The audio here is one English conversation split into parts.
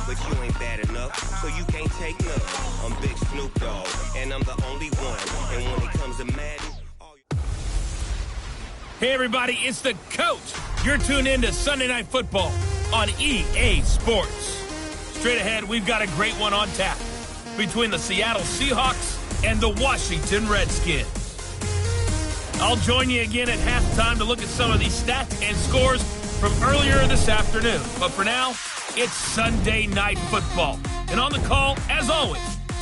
but you ain't bad enough, so you can't take none. I'm Big Snoop Dogg, and I'm the only one. And when it comes to Madden, hey everybody, it's the coach. You're tuned in to Sunday Night Football on EA Sports. Straight ahead, we've got a great one on tap between the Seattle Seahawks and the Washington Redskins. I'll join you again at halftime to look at some of these stats and scores from earlier this afternoon. But for now, it's Sunday Night Football. And on the call, as always,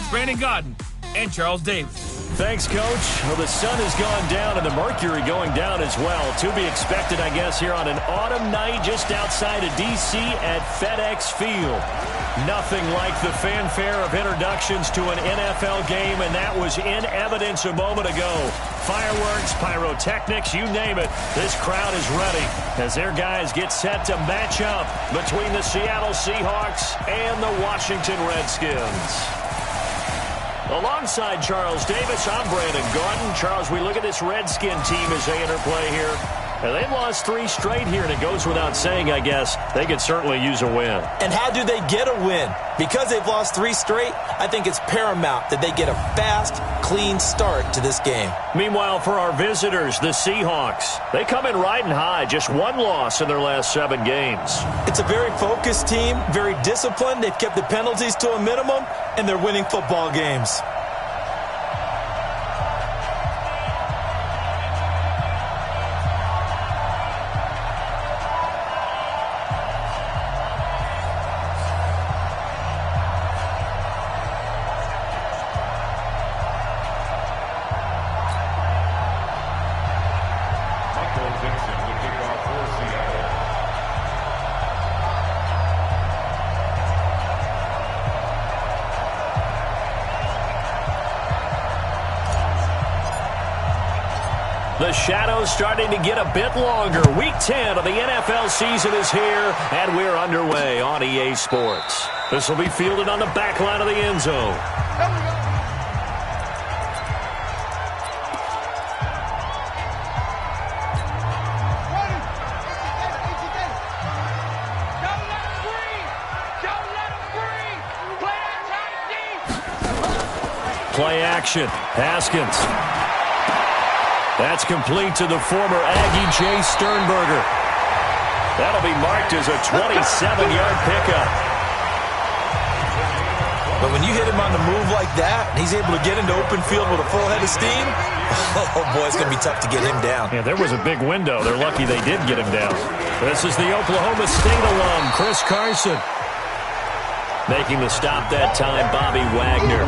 Brandon Godden and Charles Davis. Thanks, Coach. Well, the sun has gone down and the mercury going down as well. To be expected, I guess, here on an autumn night just outside of D.C. at FedEx Field. Nothing like the fanfare of introductions to an NFL game, and that was in evidence a moment ago. Fireworks, pyrotechnics, you name it. This crowd is ready as their guys get set to match up between the Seattle Seahawks and the Washington Redskins. Alongside Charles Davis, I'm Brandon Gordon. Charles, we look at this Redskin team as they interplay here. And they've lost 3 straight here, and it goes without saying, I guess, they could certainly use a win. And how do they get a win? Because they've lost 3 straight, I think it's paramount that they get a fast, clean start to this game. Meanwhile, for our visitors, the Seahawks, they come in riding high, just 1 loss in their last 7 games. It's a very focused team, very disciplined. They've kept the penalties to a minimum, and they're winning football games. The shadow's starting to get a bit longer. Week 10 of the NFL season is here, and we're underway on EA Sports. This will be fielded on the back line of the end zone. Play action. Haskins. That's complete to the former Aggie Jay Sternberger. That'll be marked as a 27-yard pickup. But when you hit him on the move like that, and he's able to get into open field with a full head of steam, oh boy, it's going to be tough to get him down. Yeah, there was a big window. They're lucky they did get him down. This is the Oklahoma State alum, Chris Carson. Making the stop that time, Bobby Wagner.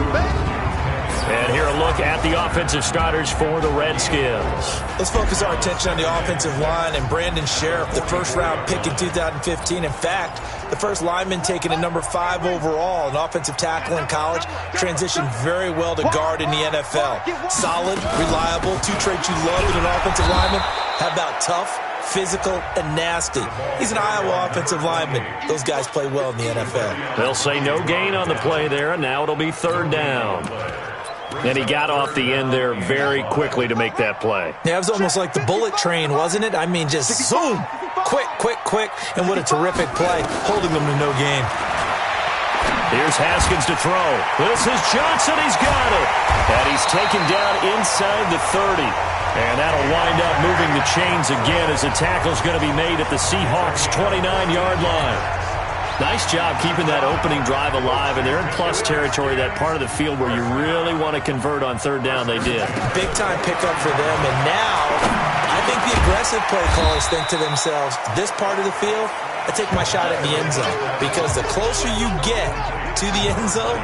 And here a look at the offensive starters for the Redskins. Let's focus our attention on the offensive line and Brandon Sheriff, the first-round pick in 2015. In fact, the first lineman taken at number 5 overall, an offensive tackle in college, transitioned very well to guard in the NFL. Solid, reliable, 2 traits you love in an offensive lineman. How about tough, physical, and nasty? He's an Iowa offensive lineman. Those guys play well in the NFL. They'll say no gain on the play there, and now it'll be 3rd down. And he got off the end there very quickly to make that play. Yeah, it was almost like the bullet train, wasn't it? I mean, just zoom, quick, and what a terrific play, holding them to no gain. Here's Haskins to throw. This is Johnson, he's got it. And he's taken down inside the 30. And that'll wind up moving the chains again as the tackle's going to be made at the Seahawks' 29-yard line. Nice job keeping that opening drive alive, and they're in plus territory, that part of the field where you really want to convert on 3rd down. They did. Big-time pickup for them, and now I think the aggressive play callers think to themselves, this part of the field, I take my shot at the end zone, because the closer you get to the end zone,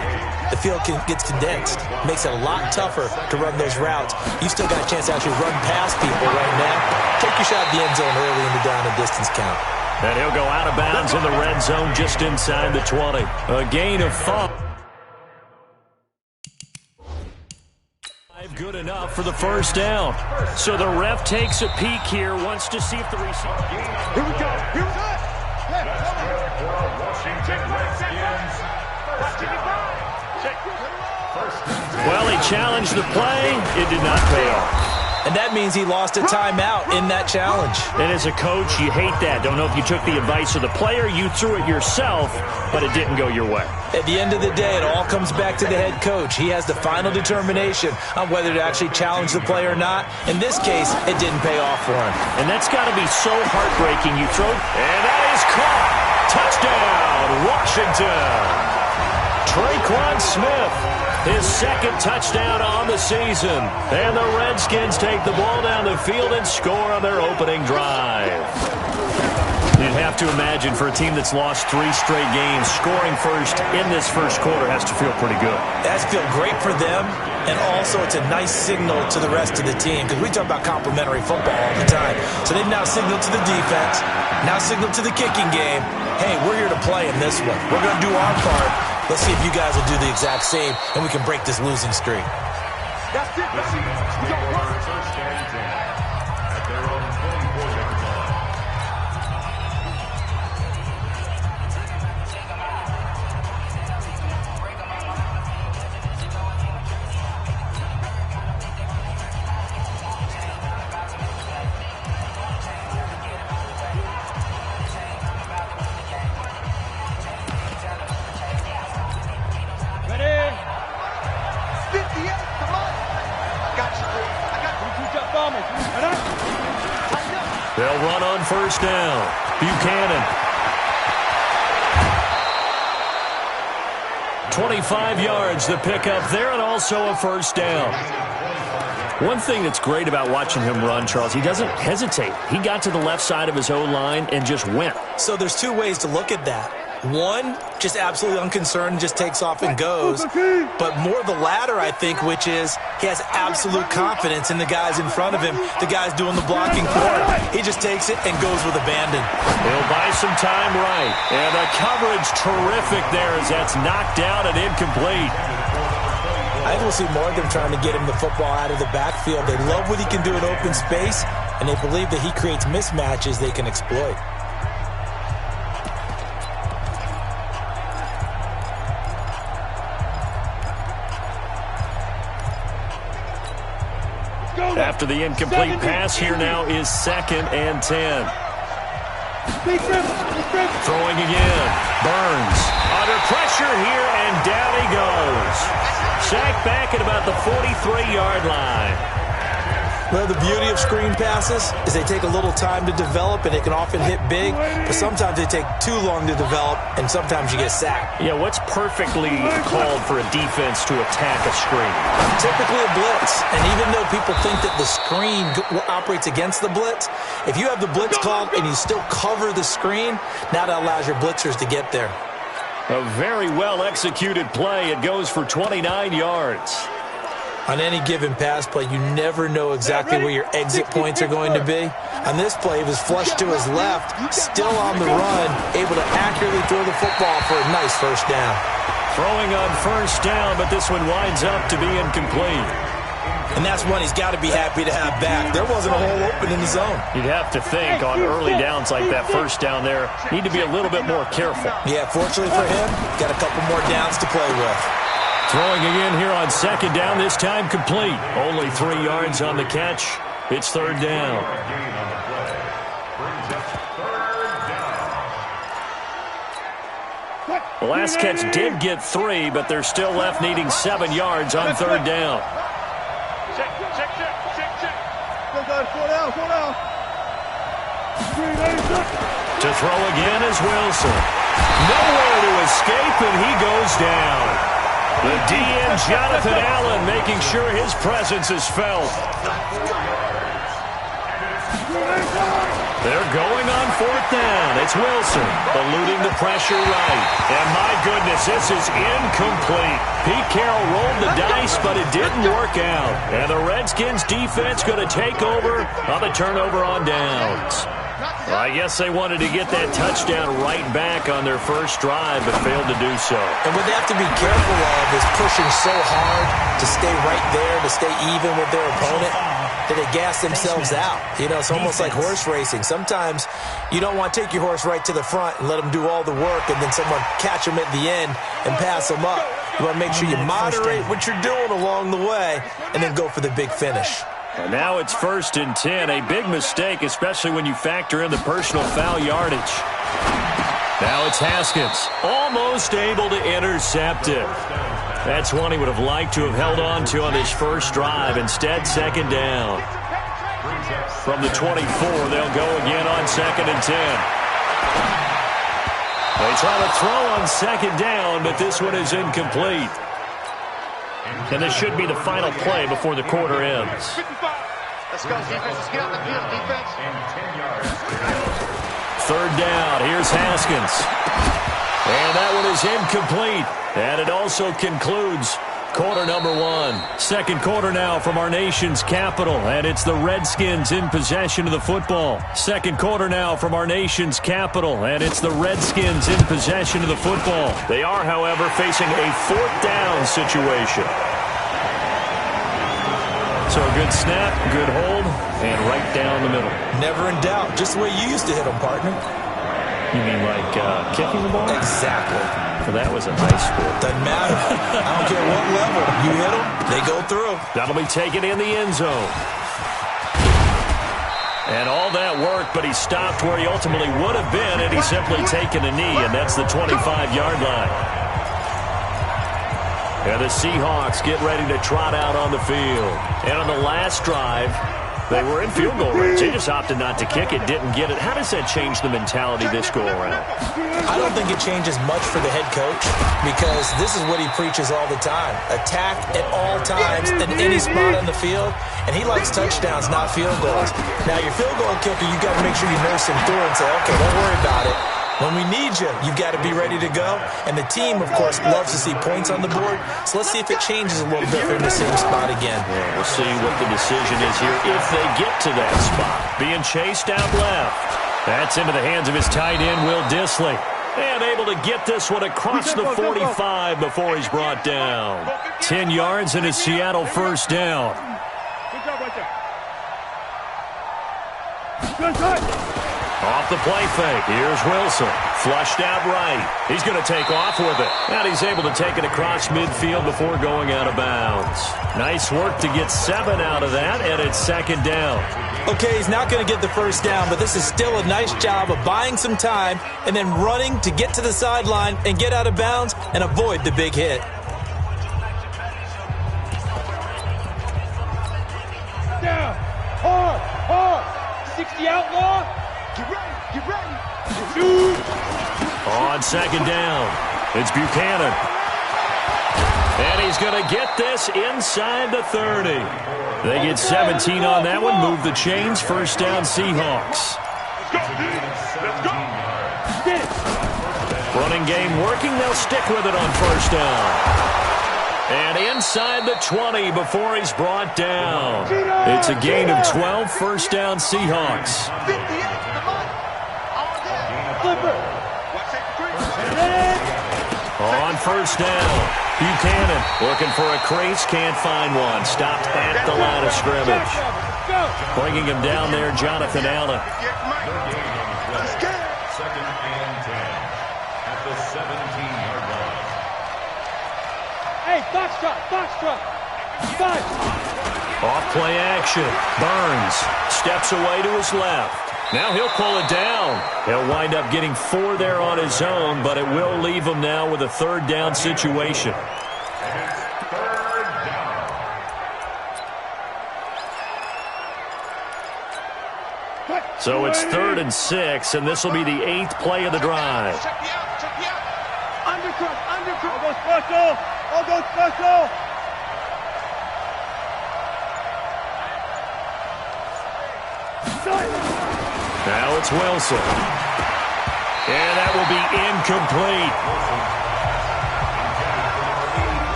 the field gets condensed. Makes it a lot tougher to run those routes. You still got a chance to actually run past people right now. Take your shot at the end zone early in the down and distance count. And he'll go out of bounds in the red zone just inside the 20. A gain of 5. Good enough for the first down. So the ref takes a peek here, wants to see if the receiver... Here we go. Washington Redskins. Well, he challenged the play. It did not pay off. And that means he lost a timeout in that challenge. And as a coach, you hate that. Don't know if you took the advice of the player, you threw it yourself, but it didn't go your way. At the end of the day, it all comes back to the head coach. He has the final determination on whether to actually challenge the play or not. In this case, it didn't pay off for him. And that's got to be so heartbreaking. You throw, and that is caught. Touchdown, Washington. Traquan Smith, his second touchdown on the season. And the Redskins take the ball down the field and score on their opening drive. You'd have to imagine for a team that's lost 3 straight games, scoring first in this first quarter has to feel pretty good. That has to feel great for them, and also it's a nice signal to the rest of the team, because we talk about complementary football all the time. So they've now signaled to the defense, now signaled to the kicking game, hey, we're here to play in this one. We're going to do our part. Let's see if you guys will do the exact same, and we can break this losing streak. That's it, baby. We got first and 10 at their own 24-yard line. They'll run on first down. Buchanan. 25 yards the pickup there, and also a first down. One thing that's great about watching him run, Charles, he doesn't hesitate. He got to the left side of his O-line and just went. So there's 2 ways to look at that. One, just absolutely unconcerned, just takes off and goes. But more the latter, I think, which is he has absolute confidence in the guys in front of him, the guys doing the blocking for him. He just takes it and goes with abandon. He'll buy some time right. And the coverage terrific there as that's knocked out and incomplete. I think we'll see more of them trying to get him the football out of the backfield. They love what he can do in open space, and they believe that he creates mismatches they can exploit. After the incomplete pass, here now is 2nd and 10. Throwing again. Burns under pressure here, and down he goes. Sacked back at about the 43-yard line. Well, the beauty of screen passes is they take a little time to develop, and they can often hit big, but sometimes they take too long to develop, and sometimes you get sacked. Yeah, what's perfectly called for a defense to attack a screen? Typically a blitz, and even though people think that the screen operates against the blitz, if you have the blitz called and you still cover the screen, now that allows your blitzers to get there. A very well-executed play. It goes for 29 yards. On any given pass play, you never know exactly where your exit points are going to be. On this play, he was flushed to his left, still on the run, able to accurately throw the football for a nice first down. Throwing on first down, but this one winds up to be incomplete. And that's one he's got to be happy to have back. There wasn't a hole open in the zone. You'd have to think on early downs like that first down there, need to be a little bit more careful. Yeah, fortunately for him, got a couple more downs to play with. Throwing again here on 2nd down, this time complete. Only 3 yards on the catch. It's 3rd down. The last catch did get 3, but they're still left needing 7 yards on 3rd down. To throw again is Wilson. Nowhere to escape, and he goes down. The DN, Jonathan Allen, making sure his presence is felt. They're going on 4th down. It's Wilson, eluding the pressure right. And my goodness, this is incomplete. Pete Carroll rolled the dice, but it didn't work out. And the Redskins defense going to take over on the turnover on downs. Well, I guess they wanted to get that touchdown right back on their first drive, but failed to do so. And what they have to be careful of is pushing so hard to stay right there, to stay even with their opponent, that they gas themselves out. You know, it's almost like horse racing. Sometimes you don't want to take your horse right to the front and let them do all the work, and then someone catch them at the end and pass them up. You want to make sure you moderate what you're doing along the way and then go for the big finish. And now it's 1st and 10. A big mistake, especially when you factor in the personal foul yardage. Now it's Haskins, almost able to intercept it. That's one he would have liked to have held on to on his first drive. Instead, 2nd down. From the 24, they'll go again on 2nd and 10. They try to throw on 2nd down, but this one is incomplete. And this should be the final play before the quarter ends. Let's go, defense. Let's get on the field, defense. 3rd down. Here's Haskins. And that one is incomplete. And it also concludes quarter number 1. 2nd quarter now from our nation's capital. And it's the Redskins in possession of the football. 2nd quarter now from our nation's capital. And it's the Redskins in possession of the football. They are, however, facing a 4th down situation. So a good snap, good hold, and right down the middle. Never in doubt. Just the way you used to hit them, partner. You mean like kicking the ball? Exactly. Well, that was a nice sport. Doesn't matter. I don't care what level. You hit them, they go through. That'll be taken in the end zone. And all that work, but he stopped where he ultimately would have been, and he's simply taken a knee, and that's the 25-yard line. And the Seahawks get ready to trot out on the field. And on the last drive, they were in field goal range. They just opted not to kick it, didn't get it. How does that change the mentality this go-around? I don't think it changes much for the head coach because this is what he preaches all the time. Attack at all times in any spot on the field. And he likes touchdowns, not field goals. Now, your field goal kicker, you got to make sure you nurse him through and say, okay, don't worry about it. When we need you, you've got to be ready to go. And the team, of course, loves to see points on the board. So let's see if it changes a little bit in the same spot again. Yeah, we'll see what the decision is here if they get to that spot. Being chased out left. That's into the hands of his tight end, Will Dissly. And able to get this one across the 45 before he's brought down. 10 yards and a Seattle 1st down. Good job right there. Good. Off the play fake. Here's Wilson. Flushed out right. He's going to take off with it. And he's able to take it across midfield before going out of bounds. Nice work to get 7 out of that, and it's 2nd down. Okay, he's not going to get the 1st down, but this is still a nice job of buying some time and then running to get to the sideline and get out of bounds and avoid the big hit. Down. Hard. 60 outlaw. Get ready. Shoot. On 2nd down, it's Buchanan. And he's going to get this inside the 30. They get 17 on that one, move the chains, 1st down Seahawks. Let's go. Running game working, they'll stick with it on 1st down. And inside the 20 before he's brought down. It's a gain of 12, 1st down Seahawks. On 1st down, Buchanan looking for a crease, can't find one. Stopped at the line of scrimmage. Bringing him down there, Jonathan Allen. 2nd and 10 at the 17-yard line. Hey, box truck. Off play action. Burns steps away to his left. Now he'll pull it down. He'll wind up getting 4 there on his own, but it will leave him now with a 3rd down situation. So it's 3rd and 6, and this will be the 8th play of the drive. Undercut. I'll go special. Now it's Wilson. And that will be incomplete.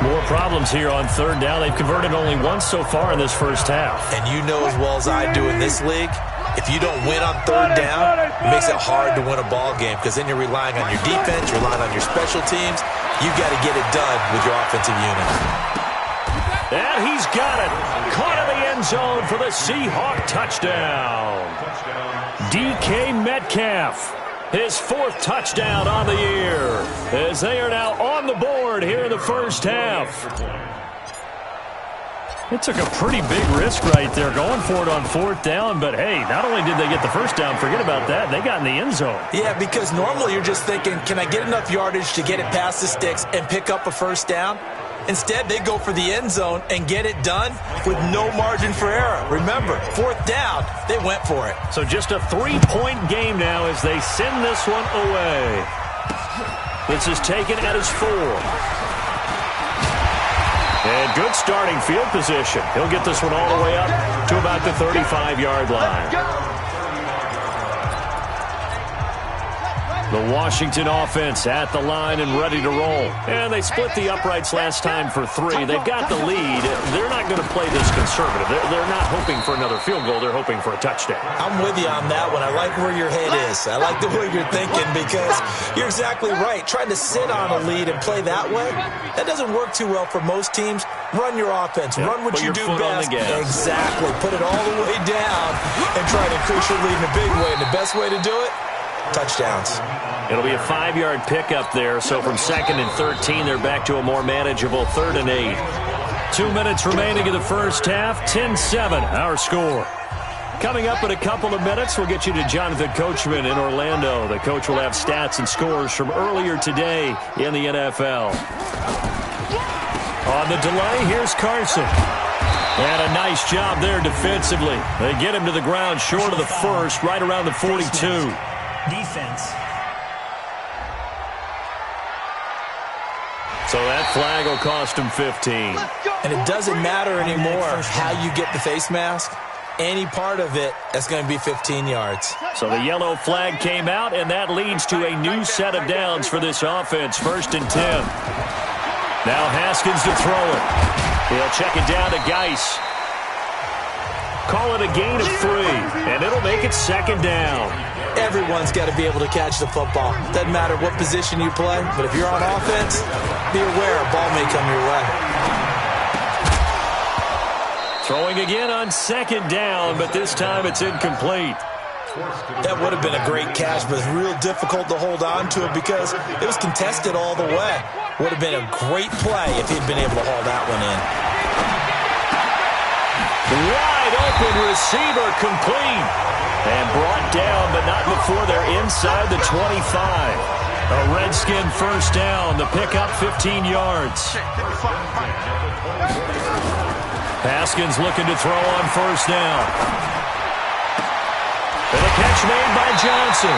More problems here on 3rd down. They've converted only once so far in this first half. And you know as well as I do in this league, if you don't win on 3rd down, it makes it hard to win a ball game because then you're relying on your defense, you're relying on your special teams. You've got to get it done with your offensive unit. And he's got it. Caught in the end zone for the Seahawk touchdown. DK Metcalf, his 4th touchdown on the year, as they are now on the board here in the first half. It took a pretty big risk right there, going for it on 4th down. But, hey, not only did they get the first down, forget about that, they got in the end zone. Yeah, because normally you're just thinking, can I get enough yardage to get it past the sticks and pick up a first down? Instead, they go for the end zone and get it done with no margin for error. Remember, 4th down, they went for it. So just a 3-point game now as they send this one away. This is taken at his 4. And good starting field position. He'll get this one all the way up to about the 35-yard line. The Washington offense at the line and ready to roll. And they split the uprights last time for 3. They've got the lead. They're not going to play this conservative. They're not hoping for another field goal. They're hoping for a touchdown. I'm with you on that one. I like where your head is. I like the way you're thinking because you're exactly right. Trying to sit on a lead and play that way, that doesn't work too well for most teams. Run your offense. Run what you do best. Exactly. Put it all the way down and try to increase your lead in a big way. And the best way to do it, touchdowns. It'll be a 5-yard pickup there. So from 2nd and 13, they're back to a more manageable 3rd and 8. 2 minutes remaining in the first half. 10-7, our score. Coming up in a couple of minutes, we'll get you to Jonathan Coachman in Orlando. The coach will have stats and scores from earlier today in the NFL. On the delay, here's Carson. And a nice job there defensively. They get him to the ground short of the first, right around the 42. Defense. So that flag will cost him 15. And it doesn't matter anymore how you get the face mask. Any part of it, that's going to be 15 yards. So the yellow flag came out, and that leads to a new set of downs for this offense. 1st and 10. Now Haskins to throw it. He'll check it down to Geis. Call it a gain of 3, and it'll make it 2nd down. Everyone's got to be able to catch the football. Doesn't matter what position you play, but if you're on offense, be aware a ball may come your way. Throwing again on 2nd down, but this time it's incomplete. That would have been a great catch, but it's real difficult to hold on to it because it was contested all the way. Would have been a great play if he'd been able to haul that one in. Wide open receiver, complete. And brought down, but not before they're inside the 25. A Redskin first down. The pickup 15 yards. Haskins looking to throw on 1st down. And a catch made by Johnson.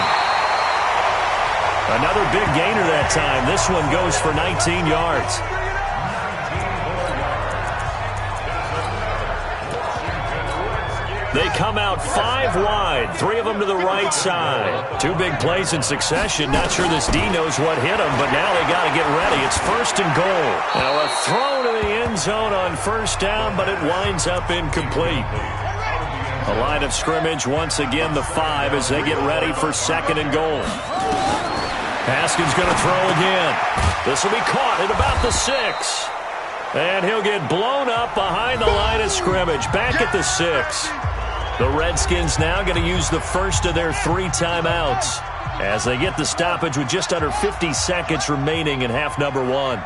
Another big gainer that time. This one goes for 19 yards. They come out 5 wide, 3 of them to the right side. 2 big plays in succession. Not sure this D knows what hit him, but now they got to get ready. It's 1st and goal. Now a throw to the end zone on 1st down, but it winds up incomplete. A line of scrimmage, once again the 5 as they get ready for 2nd and goal. Haskins going to throw again. This will be caught at about the 6. And he'll get blown up behind the line of scrimmage. Back at the 6. The Redskins now going to use the first of their 3 timeouts as they get the stoppage with just under 50 seconds remaining in half number 1. On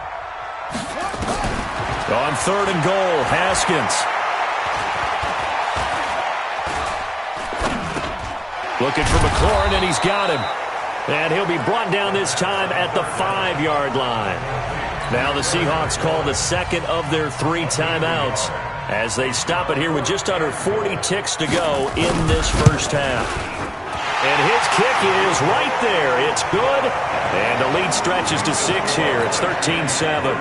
3rd and goal, Haskins. Looking for McLaurin, and he's got him. And he'll be brought down this time at the 5-yard line. Now the Seahawks call the second of their 3 timeouts as they stop it here with just under 40 ticks to go in this first half. And his kick is right there. It's good. And the lead stretches to 6 here. It's 13-7.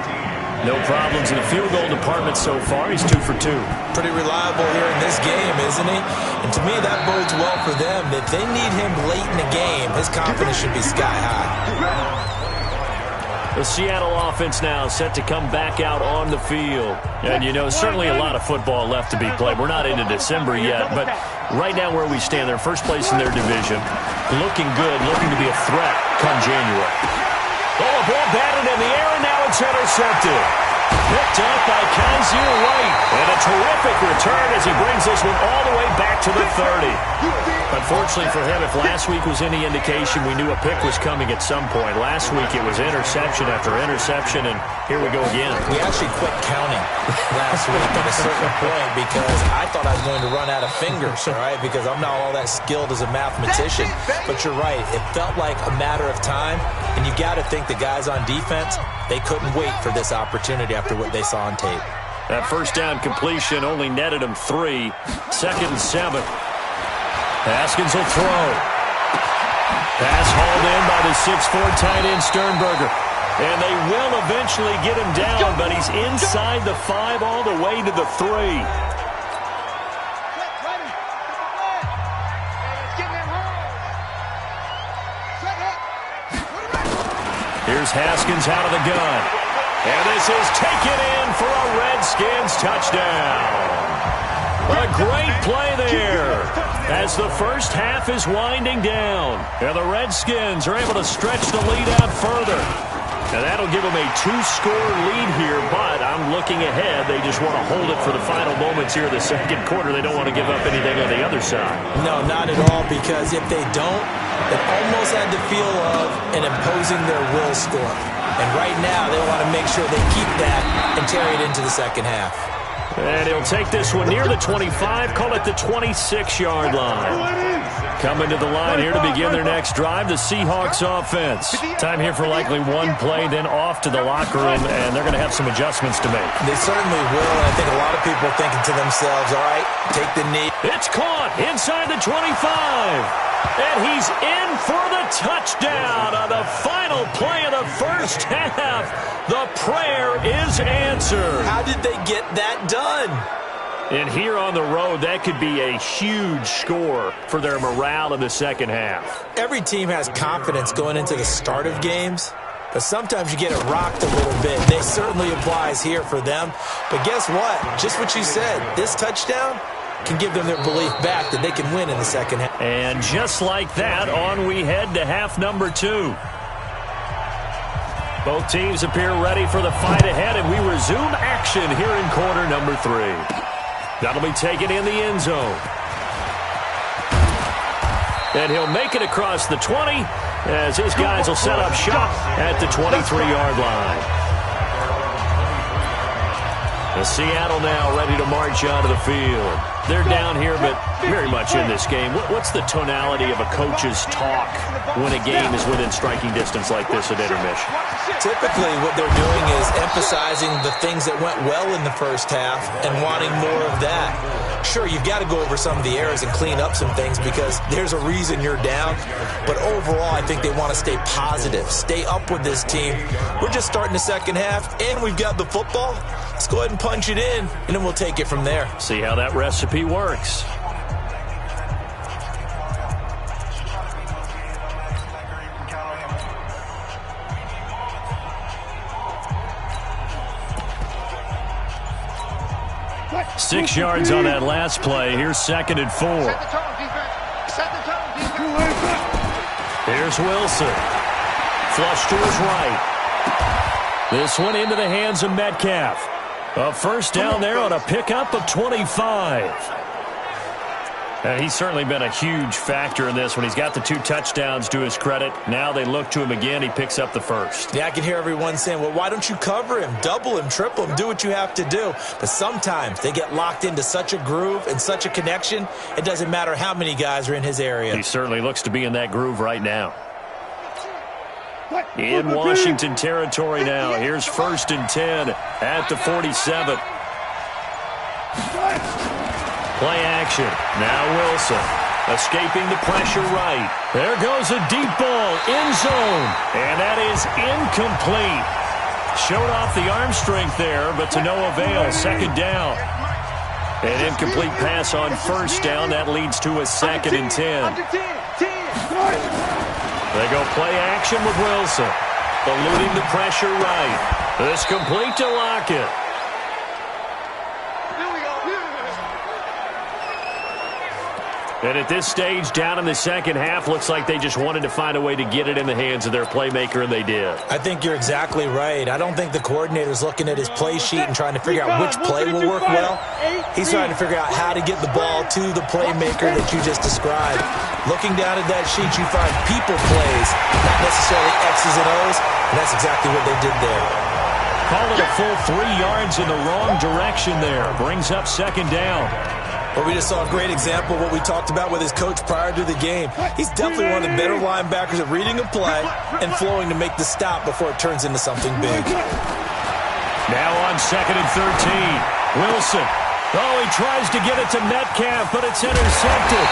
No problems in the field goal department so far. He's 2 for 2. Pretty reliable here in this game, isn't he? And to me, that bodes well for them. If they need him late in the game, his confidence should be sky high. The Seattle offense now set to come back out on the field. And, you know, certainly a lot of football left to be played. We're not into December yet, but right now where we stand, they're first place in their division. Looking good, looking to be a threat come January. Oh, a ball batted in the air, and now it's intercepted. picked up by Kaiser White. And a terrific return as he brings this one all the way back to the 30. Unfortunately for him, if last week was any indication, we knew a pick was coming at some point. Last week it was interception after interception, and here we go again. We actually quit counting last week at a certain point because I thought I was going to run out of fingers, all right, because I'm not all that skilled as a mathematician. But you're right. It felt like a matter of time, and you got to think the guys on defense, they couldn't wait for this opportunity after what they saw on tape. That first down completion only netted him 3. 2nd and 7. Haskins will throw. Pass hauled in by the 6'4" tight end Sternberger. And they will eventually get him down, but he's inside the 5 all the way to the 3. Here's Haskins out of the gun. And this is taken in for a Redskins touchdown. A great play there as the first half is winding down. And the Redskins are able to stretch the lead out further. And that'll give them a 2-score lead here, but I'm looking ahead. They just want to hold it for the final moments here of the second quarter. They don't want to give up anything on the other side. No, not at all, because if they don't, it almost had the feel of an imposing their will score. And right now, they want to make sure they keep that and carry it into the second half. And he'll take this one near the 25, call it the 26-yard line. Coming to the line here to begin their next drive, the Seahawks offense. Time here for likely one play, then off to the locker room, and they're going to have some adjustments to make. They certainly will, and I think a lot of people are thinking to themselves, all right, take the knee. It's caught inside the 25. And he's in for the touchdown on the final play of the first half. The prayer is answered. How did they get that done? And here on the road, that could be a huge score for their morale in the second half. Every team has confidence going into the start of games, but sometimes you get it rocked a little bit. They certainly applies here for them. But guess what? Just what you said, this touchdown can give them their belief back that they can win in the second half. And just like that, on we head to half number 2. Both teams appear ready for the fight ahead, and we resume action here in quarter number 3. That'll be taken in the end zone. And he'll make it across the 20 as his guys will set up shop at the 23-yard line. The Seattle now ready to march onto the field. They're down here, but very much in this game. What's the tonality of a coach's talk when a game is within striking distance like this at intermission? Typically, what they're doing is emphasizing the things that went well in the first half and wanting more of that. Sure, you've got to go over some of the errors and clean up some things because there's a reason you're down. But overall, I think they want to stay positive, stay up with this team. We're just starting the second half, and we've got the football. Let's go ahead and punch it in, and then we'll take it from there. See how that recipe works. Six yards on that last play. Here's 2nd and 4. Here's Wilson. Flush to his right. This one into the hands of Metcalf. A first down there on a pickup of 25. He's certainly been a huge factor in this one. He's got the 2 touchdowns to his credit. Now they look to him again. He picks up the first. Yeah, I can hear everyone saying, well, why don't you cover him, double him, triple him, do what you have to do. But sometimes they get locked into such a groove and such a connection, it doesn't matter how many guys are in his area. He certainly looks to be in that groove right now. In Washington territory now. Here's 1st and 10 at the 47. Play action. Now Wilson escaping the pressure right. There goes a deep ball, end zone. And that is incomplete. Showed off the arm strength there, but to no avail. 2nd down. An incomplete pass on 1st down. That leads to a 2nd and 10. They go play action with Wilson. Eluding the pressure right. This complete to Lockett. And at this stage, down in the second half, looks like they just wanted to find a way to get it in the hands of their playmaker, and they did. I think you're exactly right. I don't think the coordinator's looking at his play sheet and trying to figure out which play will work well. He's trying to figure out how to get the ball to the playmaker that you just described. Looking down at that sheet, you find people plays, not necessarily X's and O's, and that's exactly what they did there. Call it a full 3 yards in the wrong direction there. Brings up second down. Well, we just saw a great example of what we talked about with his coach prior to the game. He's definitely one of the better linebackers at reading a play and flowing to make the stop before it turns into something big. Now on 2nd and 13. Wilson. Oh, he tries to get it to Metcalf, but it's intercepted.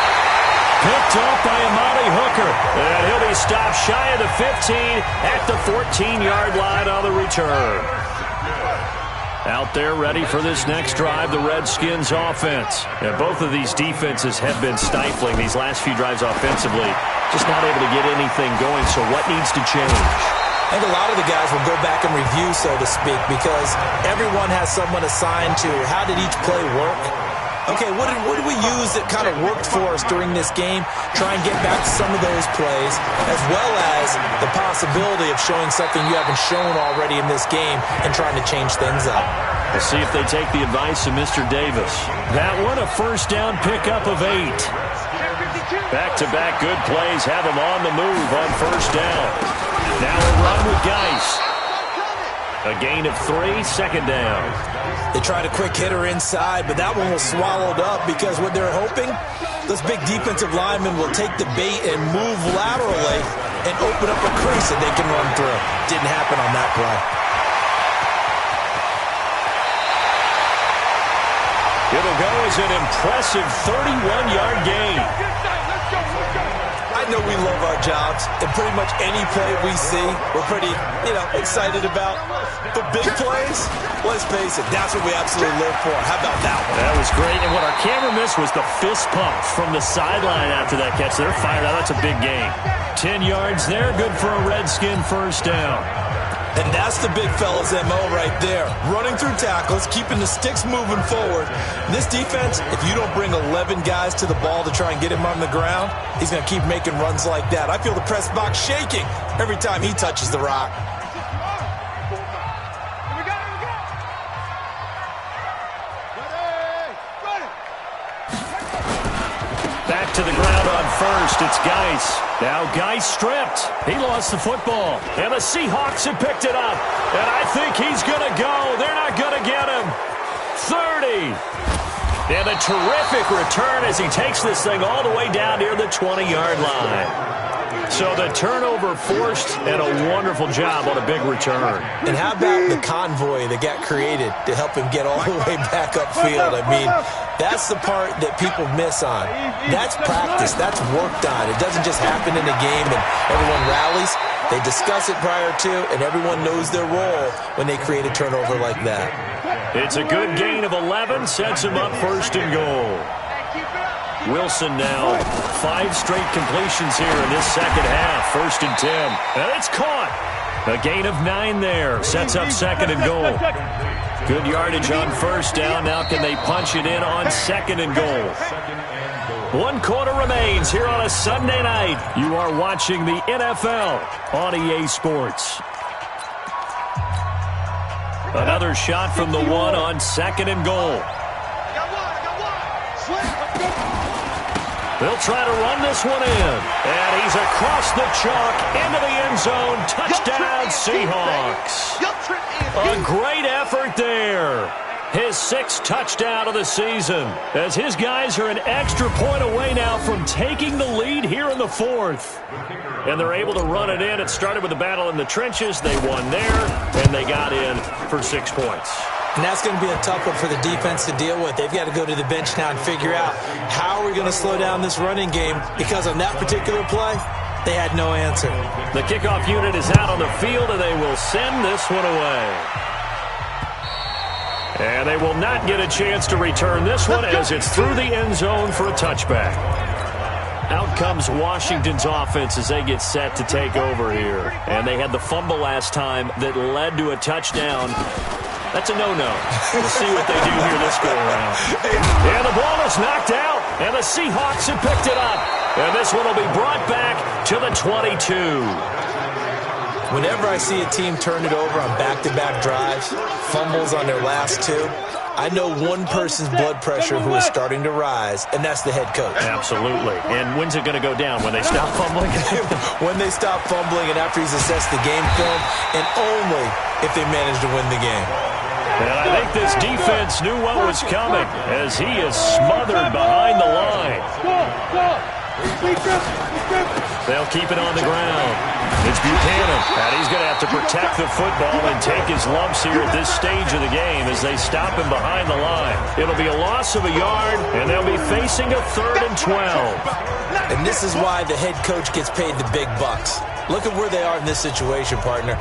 Picked up by Amari Hooker. And he'll be stopped shy of the 15 at the 14-yard line on the return. Out there ready for this next drive, the Redskins offense. And both of these defenses have been stifling these last few drives offensively. Just not able to get anything going, so what needs to change? I think a lot of the guys will go back and review, so to speak, because everyone has someone assigned to how did each play work. Okay, what did we use that kind of worked for us during this game? Try and get back to some of those plays, as well as the possibility of showing something you haven't shown already in this game and trying to change things up. We'll see if they take the advice of Mr. Davis. That one, a first down pickup of 8. Back-to-back good plays have him on the move on first down. Now a run with Geis. A gain of 3, second down. They tried a quick hitter inside, but that one was swallowed up because what they're hoping, those big defensive linemen will take the bait and move laterally and open up a crease that they can run through. Didn't happen on that play. It'll go as an impressive 31-yard gain. I know we love our jobs, and pretty much any play we see, we're pretty, excited about. But big plays, let's face it, that's what we absolutely live for. How about that one? That was great, and what our camera missed was the fist pump from the sideline after that catch. They're fired out. That's a big gain. 10 yards there, good for a Redskin first down. And that's the big fella's MO right there. Running through tackles, keeping the sticks moving forward. This defense, if you don't bring 11 guys to the ball to try and get him on the ground, he's going to keep making runs like that. I feel the press box shaking every time he touches the rock. Back to the ground on first. It's Geis. Now Geis stripped. He lost the football. And the Seahawks have picked it up. And I think he's going to go. They're not going to get him. 30. And a terrific return as he takes this thing all the way down near the 20-yard line. So the turnover forced and a wonderful job on a big return. And how about the convoy that got created to help him get all the way back upfield? I mean, that's the part that people miss on. That's practice. That's worked on. It doesn't just happen in a game and everyone rallies. They discuss it prior to, and everyone knows their role when they create a turnover like that. It's a good gain of 11, sets him up first and goal. Wilson now, 5 straight completions here in this second half. First and 10. And it's caught. A gain of 9 there. Sets up second and goal. Good yardage on first down. Now can they punch it in on second and goal? 1 quarter remains here on a Sunday night. You are watching the NFL on EA Sports. Another shot from the 1 on second and goal. They'll try to run this one in. And he's across the chalk into the end zone. Touchdown, Seahawks. A great effort there. His 6th touchdown of the season. As his guys are an extra point away now from taking the lead here in the 4th. And they're able to run it in. It started with a battle in the trenches. They won there, and they got in for 6 points. And that's going to be a tough one for the defense to deal with. They've got to go to the bench now and figure out how are we going to slow down this running game, because on that particular play, they had no answer. The kickoff unit is out on the field, and they will send this one away. And they will not get a chance to return this one as it's through the end zone for a touchback. Out comes Washington's offense as they get set to take over here. And they had the fumble last time that led to a touchdown. That's a no-no. We'll see what they do here this go-around. And the ball is knocked out. And the Seahawks have picked it up. And this one will be brought back to the 22. Whenever I see a team turn it over on back-to-back drives, fumbles on their last two, I know one person's blood pressure who is starting to rise, and that's the head coach. Absolutely. And when's it going to go down? When they stop fumbling? When they stop fumbling and after he's assessed the game film, and only if they manage to win the game. And I think this defense knew what was coming as he is smothered behind the line. They'll keep it on the ground. It's Buchanan, and he's going to have to protect the football and take his lumps here at this stage of the game as they stop him behind the line. It'll be a loss of a yard, and they'll be facing a 3rd and 12. And this is why the head coach gets paid the big bucks. Look at where they are in this situation, partner.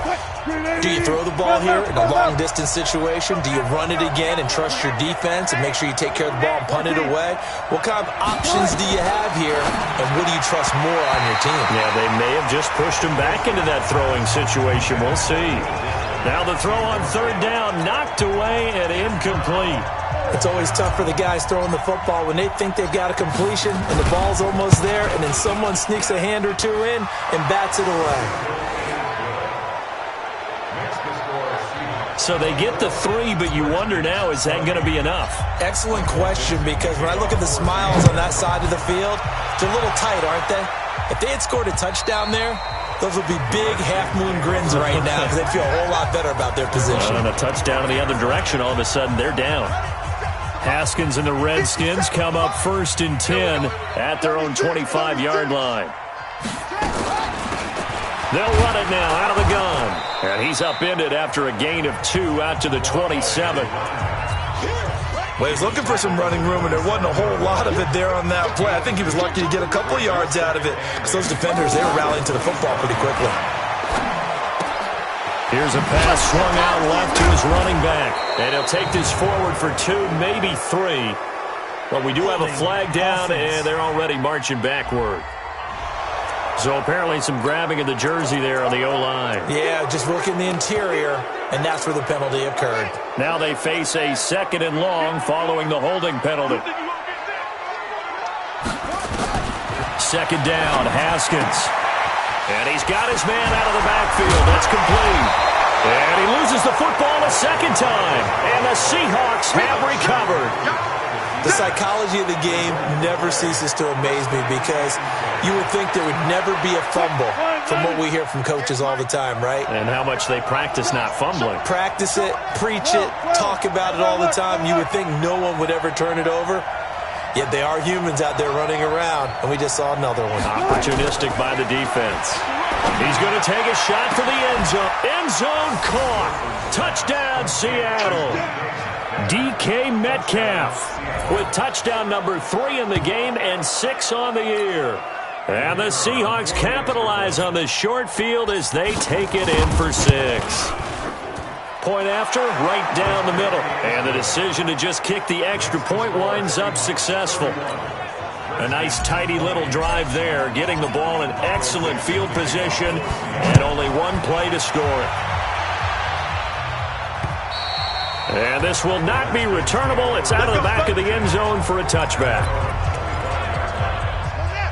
Do you throw the ball here in a long-distance situation? Do you run it again and trust your defense and make sure you take care of the ball and punt it away? What kind of options do you have here, and what do you trust more on your team? Yeah, they may have just pushed him back into that throwing situation. We'll see. Now the throw on 3rd down, knocked away and incomplete. It's always tough for the guys throwing the football when they think they've got a completion and the ball's almost there, and then someone sneaks a hand or two in and bats it away. So they get the 3, but you wonder now, is that going to be enough? Excellent question, because when I look at the smiles on that side of the field, they're a little tight, aren't they? If they had scored a touchdown there, those would be big half-moon grins right now because they'd feel a whole lot better about their position. And a touchdown in the other direction, all of a sudden they're down. Haskins and the Redskins come up 1st and 10 at their own 25-yard line. They'll run it now out of the gun. And he's upended after a gain of 2 out to the 27. Well, he was looking for some running room, and there wasn't a whole lot of it there on that play. I think he was lucky to get a couple of yards out of it because those defenders, they were rallying to the football pretty quickly. Here's a pass swung out left to his running back. And he'll take this forward for 2, maybe 3. But we do have a flag down, and they're already marching backward. So apparently some grabbing of the jersey there on the O-line. Yeah, just working the interior, and that's where the penalty occurred. Now they face a 2nd and long following the holding penalty. 2nd down, Haskins. And he's got his man out of the backfield. That's complete. And he loses the football a 2nd time. And the Seahawks have recovered. The psychology of the game never ceases to amaze me because you would think there would never be a fumble from what we hear from coaches all the time, right? And how much they practice not fumbling. Practice it, preach it, talk about it all the time. You would think no one would ever turn it over. Yet they are humans out there running around, and we just saw another one. Opportunistic by the defense. He's going to take a shot for the end zone. End zone caught. Touchdown, Seattle. DK Metcalf with touchdown number 3 in the game and 6 on the year. And the Seahawks capitalize on this short field as they take it in for 6. Point after, right down the middle. And the decision to just kick the extra point winds up successful. A nice, tidy little drive there, getting the ball in excellent field position, and only one play to score it. And this will not be returnable. It's out of the back of the end zone for a touchback.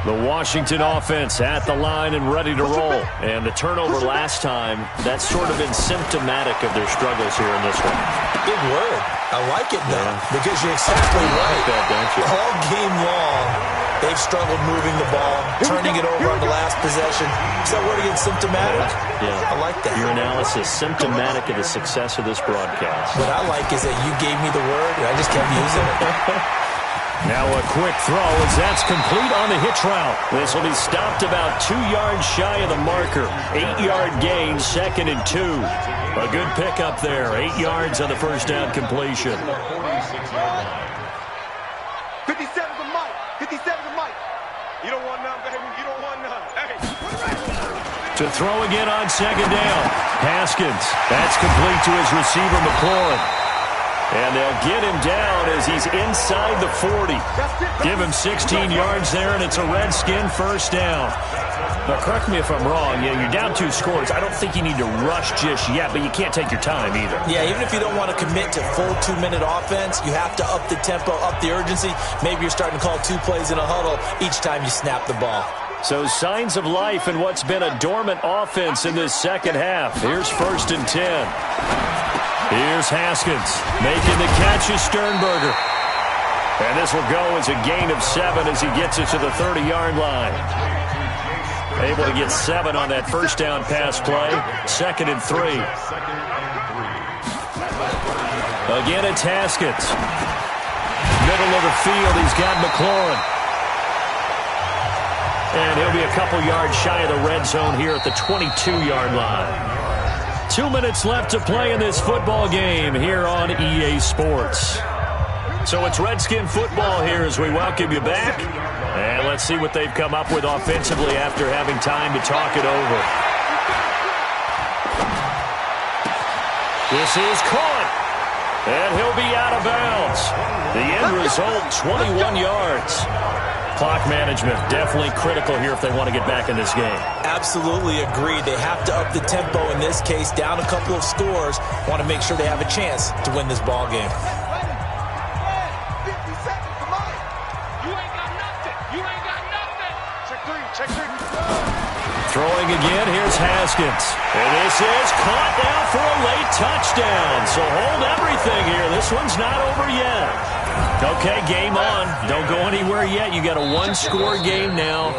The Washington offense at the line and ready to roll. And the turnover last time, that's sort of been symptomatic of their struggles here in this one. Big word. I like it, though, because you're exactly right. That, don't you? All game long, they've struggled moving the ball, turning it over on the last possession. Is that word again, symptomatic? Yeah. I like that. Your analysis, symptomatic of the success of this broadcast. What I like is that you gave me the word, and I just kept using it. Now a quick throw as that's complete on the hitch route. This will be stopped about 2 yards shy of the marker. 8-yard gain, 2nd and 2. A good pickup there. 8 yards on the first down completion. 57 to Mike. 57 to Mike. You don't want none, baby. You don't want none. Hey. To throw again on 2nd down. Haskins. That's complete to his receiver, McLaurin. And they'll get him down as he's inside the 40. Give him 16 yards there, and it's a Redskin first down. Now, correct me if I'm wrong. Yeah, you're down 2 scores. I don't think you need to rush just yet, but you can't take your time either. Yeah, even if you don't want to commit to full 2-minute offense, you have to up the tempo, up the urgency. Maybe you're starting to call 2 plays in a huddle each time you snap the ball. So signs of life in what's been a dormant offense in this second half. Here's 1st and 10. Here's Haskins making the catch is Sternberger. And this will go as a gain of 7 as he gets it to the 30-yard line. Able to get 7 on that first down pass play. 2nd and 3. Again, it's Haskins. Middle of the field, he's got McLaurin. And he'll be a couple yards shy of the red zone here at the 22-yard line. 2 minutes left to play in this football game here on EA Sports. So it's Redskin football here as we welcome you back. And let's see what they've come up with offensively after having time to talk it over. This is caught. And he'll be out of bounds. The end result, 21 yards. Clock management, definitely critical here if they want to get back in this game. Absolutely agreed. They have to up the tempo in this case, down a couple of scores. Want to make sure they have a chance to win this ball game. Throwing again, here's Haskins. And this is caught now for a late touchdown. So hold everything here. This one's not over yet. Okay, game on. Don't go anywhere yet. You got a 1-score game now.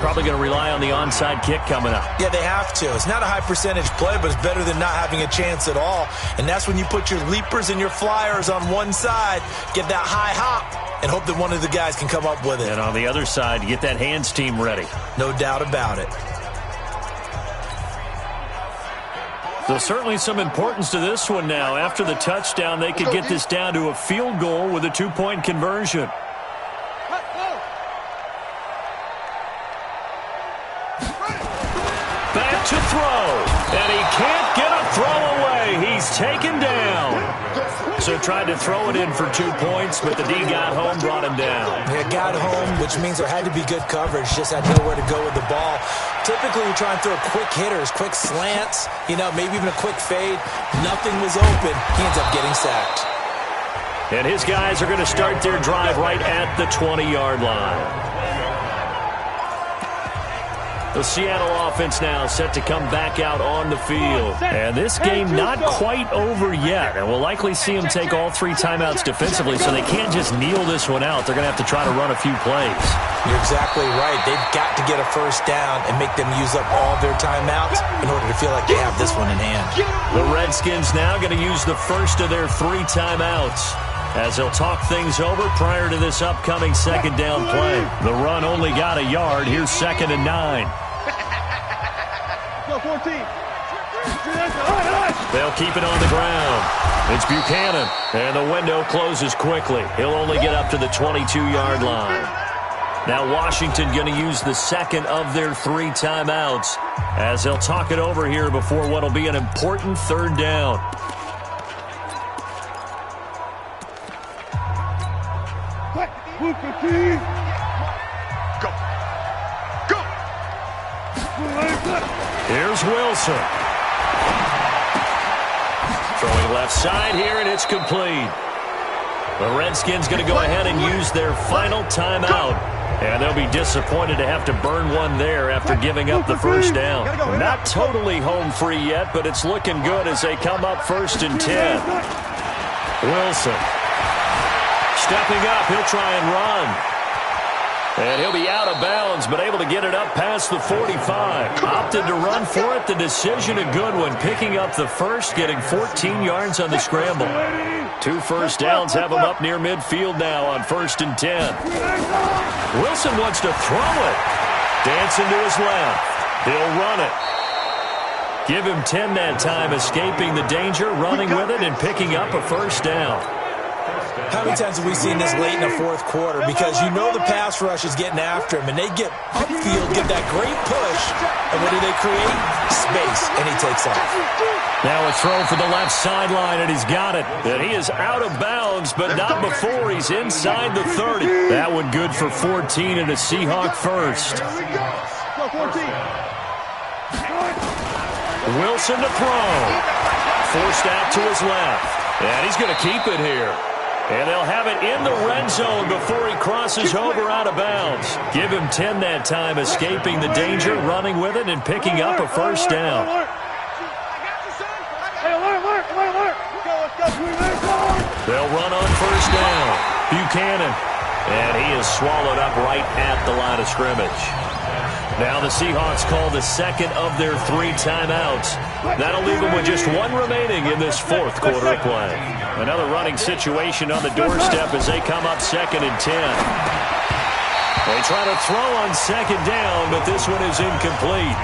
Probably going to rely on the onside kick coming up. Yeah, they have to. It's not a high percentage play, but it's better than not having a chance at all. And that's when you put your leapers and your flyers on one side, get that high hop, and hope that one of the guys can come up with it. And on the other side, get that hands team ready. No doubt about it. So certainly some importance to this one now. After the touchdown, they could get this down to a field goal with a 2-point conversion. Back to throw. And he can't get a throw away. He's taken down. So tried to throw it in for 2 points, but the D got home, brought him down. Yeah, got home, which means there had to be good coverage. Just had nowhere to go with the ball. Typically, we try and throw quick hitters, quick slants, maybe even a quick fade. Nothing was open. He ends up getting sacked. And his guys are going to start their drive right at the 20-yard line. The Seattle offense now set to come back out on the field. And this game not quite over yet. And we'll likely see them take all 3 timeouts defensively, so they can't just kneel this one out. They're going to have to try to run a few plays. You're exactly right. They've got to get a first down and make them use up all their timeouts in order to feel like they have this one in hand. The Redskins now going to use the first of their 3 timeouts as they'll talk things over prior to this upcoming second down play. The run only got a yard. Here's 2nd and 9. Go 14. They'll keep it on the ground. It's Buchanan, and the window closes quickly. He'll only get up to the 22-yard line. Now Washington going to use the second of their 3 timeouts as they'll talk it over here before what will be an important 3rd down. Go. Go. Here's Wilson. Throwing left side here, and it's complete. The Redskins going to go ahead and use their final timeout. And they'll be disappointed to have to burn one there after giving up the first down. Not totally home free yet, but it's looking good as they come up 1st and 10. Wilson. Stepping up, he'll try and run. And he'll be out of bounds, but able to get it up past the 45. Opted to run for it. The decision a good one. Picking up the first, getting 14 yards on the scramble. 2 first downs have him up near midfield now on 1st and 10. Wilson wants to throw it. Dancing to his left. He'll run it. Give him 10 that time, escaping the danger, running with it, and picking up a first down. How many times have we seen this late in the fourth quarter? Because you know the pass rush is getting after him, and they get upfield, get that great push, and what do they create? Space, and he takes off. Now a throw for the left sideline, and he's got it. And he is out of bounds, but not before he's inside the 30. That one good for 14 and a Seahawk first. Wilson to throw. Forced out to his left. And he's going to keep it here. And they'll have it in the red zone before he crosses over out of bounds. Give him 10 that time, escaping the danger, running with it, and picking up a first down. They'll run on first down. Buchanan. And he is swallowed up right at the line of scrimmage. Now the Seahawks call the second of their 3 timeouts. That'll leave them with just 1 remaining in this fourth quarter of play. Another running situation on the doorstep as they come up 2nd and 10. They try to throw on 2nd down, but this one is incomplete.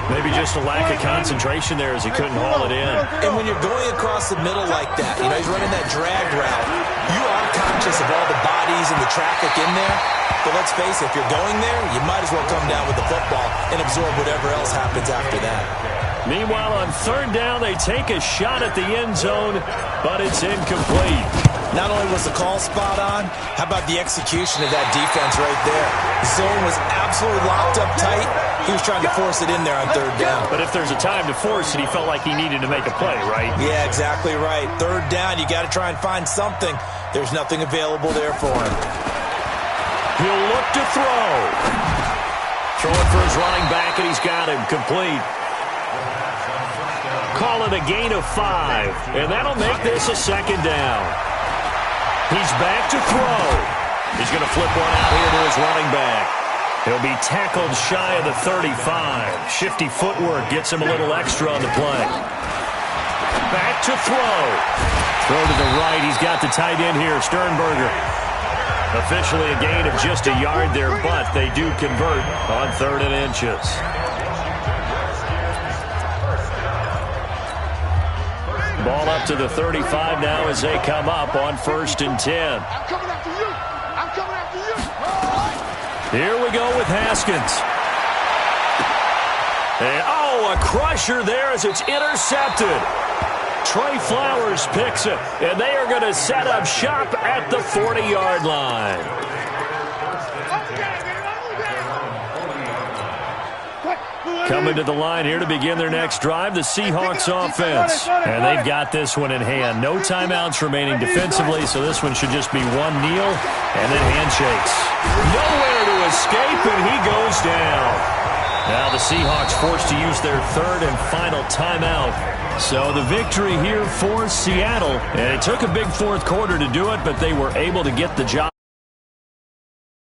Maybe just a lack of concentration there as he couldn't haul it in. And when you're going across the middle like that, you know, he's running that drag route, you are conscious of all the bodies and the traffic in there. But let's face it, if you're going there, you might as well come down with the football and absorb whatever else happens after that. Meanwhile, on 3rd down, they take a shot at the end zone, but it's incomplete. Not only was the call spot on, how about the execution of that defense right there? The zone was absolutely locked up tight. He was trying to force it in there on 3rd down. But if there's a time to force it, he felt like he needed to make a play, right? Yeah, exactly right. 3rd down, you got to try and find something. There's nothing available there for him. He'll look to throw. Throwing for his running back, and he's got him complete. Call it a gain of 5, and that'll make this a 2nd down. He's back to throw. He's going to flip one out here to his running back. He'll be tackled shy of the 35. Shifty footwork gets him a little extra on the play. Back to throw. Throw to the right. He's got the tight end here, Sternberger. Officially a gain of just a yard there, but they do convert on 3rd and inches. Ball up to the 35 now as they come up on 1st and 10. I'm coming after you. I'm coming after you. Here we go with Haskins. And, oh, a crusher there as it's intercepted. Trey Flowers picks it, and they are going to set up shop at the 40-yard line. Coming to the line here to begin their next drive, the Seahawks offense. And they've got this one in hand. No timeouts remaining defensively, so this one should just be one kneel and then handshakes. Nowhere to escape, and he goes down. Now the Seahawks forced to use their 3rd and final timeout. So the victory here for Seattle. And it took a big fourth quarter to do it, but they were able to get the job.